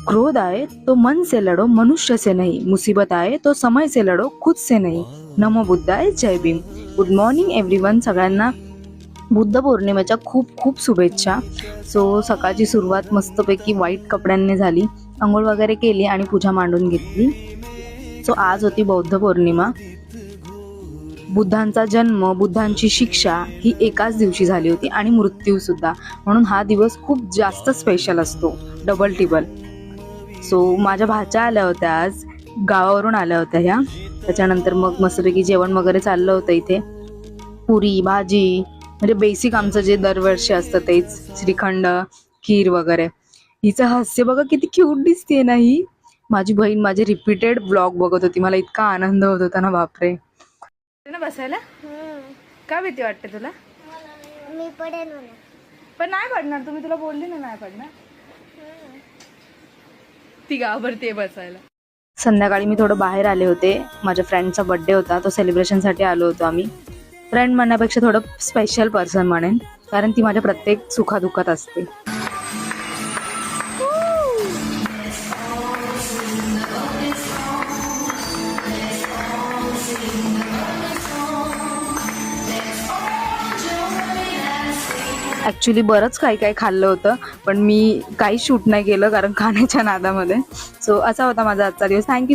क्रोध आए तो मन से लड़ो, मनुष्य से नहीं. मुसीबत आए तो समय से लड़ो, खुद से नहीं. नमो बुद्धाय, जय भीम. Good morning everyone. सगळ्यांना बुद्ध पौर्णिमेच्या खूप खूप शुभेच्छा. सो सकाळची सुरुवात मस्तपैकी व्हाईट कपड्यांनी झाली. आंघोळ वगैरे केली आणि पूजा मांडून घेतली. सो आज होती बौद्ध पौर्णिमा. बुद्धांचा जन्म, बुद्धांची शिक्षा ही एकाच दिवशी झाली होती आणि मृत्यूसुद्धा. म्हणून हा दिवस खूप जास्त स्पेशल असतो, डबल टिबल. सो माझ्या भाच्या आल्या होत्या, आज गावावरून आल्या होत्या ह्या. त्याच्यानंतर मग मस्तपैकी जेवण वगैरे चाललं होतं इथे. पुरी भाजी, म्हणजे बेसिक आमचं जे दरवर्षी असतं तेच. श्रीखंड, खीर वगैरे. हिचं हास्य बघा किती क्यूट दिसते ना ही. माझी बहीण माझे रिपीटेड ब्लॉग बघत होती. मला इतका आनंद होत होता ना, बापरे. ना बसायला का भीती वाटते तुला? मी पडेल पण नाही पडणार, तुम्ही तुला बोलली ना नाही पडणार. ती घाबरते बसायला. संध्याकाळी मी थोडं बाहेर आले होते. माझ्या फ्रेंडचा बर्थडे होता, तो सेलिब्रेशनसाठी आलो होतो आम्ही. फ्रेंड म्हणण्यापेक्षा थोडं स्पेशल पर्सन म्हणेन, कारण ती माझ्या प्रत्येक सुखादुःखात असते. ॲक्च्युली बरंच काही काही खाल्लं होतं, पण मी काही शूट नाही केलं कारण खाण्याच्या नादामध्ये. सो असा होता माझा आजचा दिवस. थँक्यू.